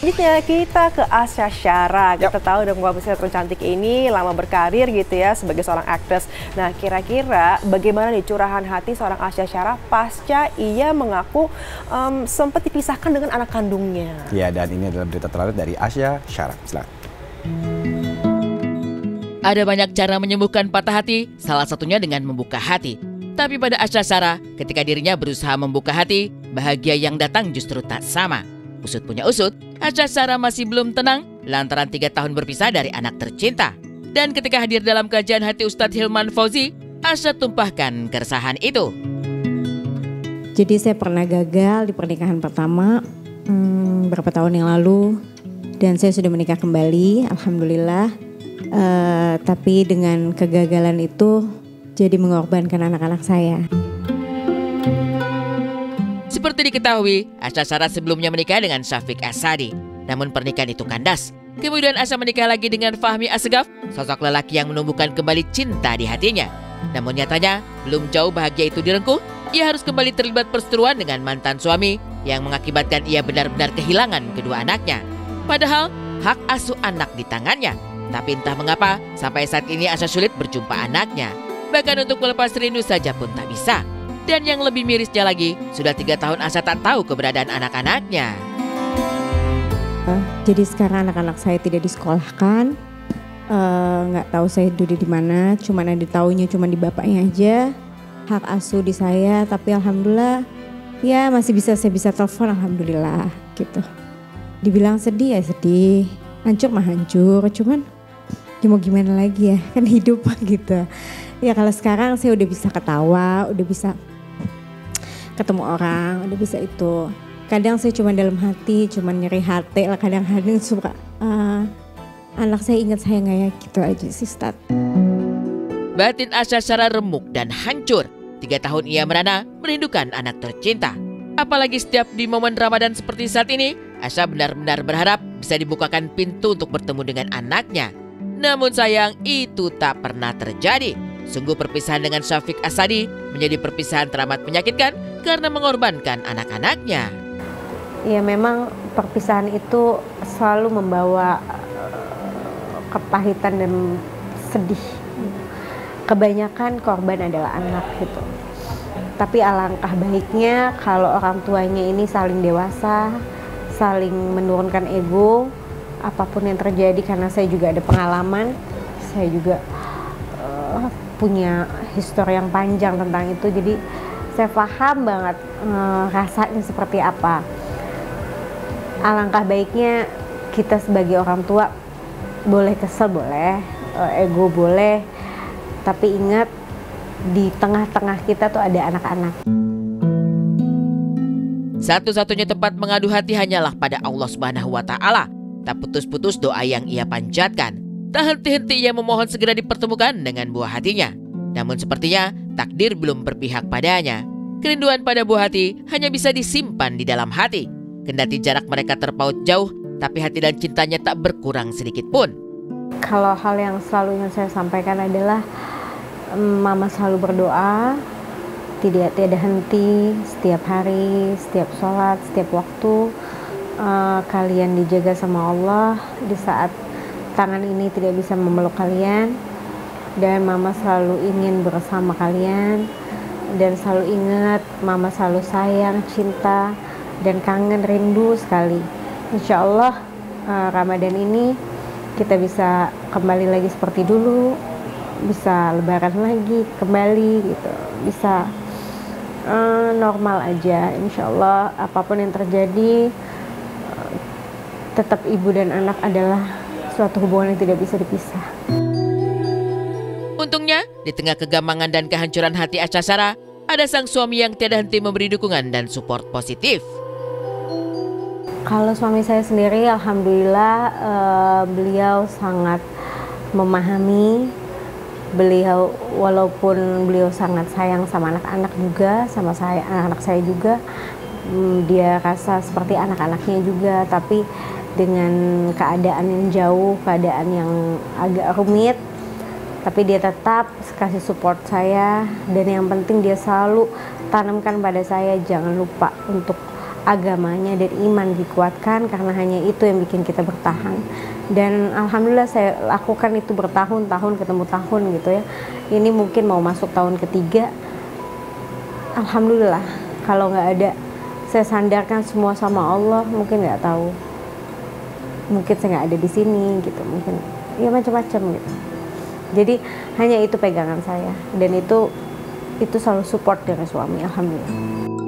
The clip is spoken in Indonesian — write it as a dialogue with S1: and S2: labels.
S1: Selanjutnya kita ke Asya Syara. Kita tahu dong bahwa sinetron cantik ini lama berkarir gitu ya sebagai seorang aktris. Nah, kira-kira bagaimana nih curahan hati seorang Asya Syara pasca ia mengaku sempat dipisahkan dengan anak kandungnya?
S2: Ya, dan ini adalah berita terbaru dari Asya Syara. Silakan.
S3: Ada banyak cara menyembuhkan patah hati, salah satunya dengan membuka hati. Tapi pada Asya Syara, ketika dirinya berusaha membuka hati, bahagia yang datang justru tak sama. Usut punya usut, Asya Syara masih belum tenang lantaran 3 tahun berpisah dari anak tercinta. Dan ketika hadir dalam kajian hati Ustadz Hilman Fauzi, Asya tumpahkan keresahan itu.
S4: Jadi saya pernah gagal di pernikahan pertama berapa tahun yang lalu. Dan saya sudah menikah kembali, alhamdulillah. Tapi dengan kegagalan itu jadi mengorbankan anak-anak saya.
S3: Seperti diketahui, Asya Syara sebelumnya menikah dengan Syafiq As-Sadi. Namun pernikahan itu kandas. Kemudian Asya menikah lagi dengan Fahmi Assegaf, sosok lelaki yang menumbuhkan kembali cinta di hatinya. Namun nyatanya, belum jauh bahagia itu direngkuh, ia harus kembali terlibat perseteruan dengan mantan suami yang mengakibatkan ia benar-benar kehilangan kedua anaknya. Padahal, hak asuh anak di tangannya. Tapi entah mengapa, sampai saat ini Asya sulit berjumpa anaknya. Bahkan untuk melepas rindu saja pun tak bisa. Dan yang lebih mirisnya lagi, sudah 3 tahun Asya tak tahu keberadaan anak-anaknya.
S4: Jadi sekarang anak-anak saya tidak disekolahkan, nggak tahu saya duduk di mana, cuman ada taunya cuma di bapaknya aja. Hak asuh di saya, tapi alhamdulillah ya masih saya bisa telepon, alhamdulillah gitu. Dibilang sedih ya sedih, hancur mah hancur, cuman ya mau gimana lagi ya, kan hidup gitu. Ya kalau sekarang saya udah bisa ketawa, udah bisa ketemu orang, udah bisa itu. Kadang saya cuma dalam hati, cuma nyeri hati lah, kadang-kadang suka anak saya ingat saya nggak ya, gitu aja sih Ustaz.
S3: Batin Asya Syara remuk dan hancur. 3 tahun ia merana merindukan anak tercinta. Apalagi setiap di momen Ramadan seperti saat ini, Asya benar-benar berharap bisa dibukakan pintu untuk bertemu dengan anaknya. Namun sayang itu tak pernah terjadi. Sungguh perpisahan dengan Syafiq As-Sadi menjadi perpisahan teramat menyakitkan karena mengorbankan anak-anaknya.
S5: Ya memang perpisahan itu selalu membawa kepahitan dan sedih. Kebanyakan korban adalah anak gitu. Tapi alangkah baiknya kalau orang tuanya ini saling dewasa, saling menurunkan ego, apapun yang terjadi, karena saya juga ada pengalaman, saya juga punya histori yang panjang tentang itu, jadi saya paham banget rasanya seperti apa. Alangkah baiknya kita sebagai orang tua boleh kesel, boleh ego boleh, tapi ingat di tengah-tengah kita tuh ada anak-anak.
S3: Satu-satunya tempat mengadu hati hanyalah pada Allah Subhanahu wa Ta'ala. Tak putus-putus doa yang ia panjatkan. Tak henti-henti ia memohon segera dipertemukan dengan buah hatinya. Namun sepertinya takdir belum berpihak padanya. Kerinduan pada buah hati hanya bisa disimpan di dalam hati. Kendati jarak mereka terpaut jauh, tapi hati dan cintanya tak berkurang sedikit pun.
S5: Kalau hal yang selalu ingin saya sampaikan adalah Mama selalu berdoa, tidak henti, setiap hari, setiap sholat, setiap waktu. Kalian dijaga sama Allah di saat tangan ini tidak bisa memeluk kalian, dan Mama selalu ingin bersama kalian, dan selalu ingat Mama selalu sayang, cinta, dan kangen, rindu sekali. Insya Allah Ramadan ini kita bisa kembali lagi seperti dulu, bisa lebaran lagi kembali gitu, bisa normal aja. Insya Allah apapun yang terjadi, tetap ibu dan anak adalah suatu hubungan yang tidak bisa dipisah.
S3: Untungnya, di tengah kegambangan dan kehancuran hati Asya Syara, ada sang suami yang tiada henti memberi dukungan dan support positif.
S5: Kalau suami saya sendiri, alhamdulillah beliau sangat memahami. Beliau, walaupun beliau sangat sayang sama anak-anak juga, sama saya, anak-anak saya juga, dia rasa seperti anak-anaknya juga, tapi dengan keadaan yang jauh, keadaan yang agak rumit, tapi dia tetap kasih support saya. Dan yang penting dia selalu tanamkan pada saya, jangan lupa untuk agamanya dan iman dikuatkan, karena hanya itu yang bikin kita bertahan. Dan alhamdulillah saya lakukan itu bertahun-tahun, ketemu tahun gitu ya. Ini mungkin mau masuk tahun ketiga. Alhamdulillah, kalau nggak ada, saya sandarkan semua sama Allah, mungkin nggak tahu, mungkin saya nggak ada di sini gitu, mungkin ya macam-macam gitu. Jadi hanya itu pegangan saya, dan itu selalu support dari suami, alhamdulillah.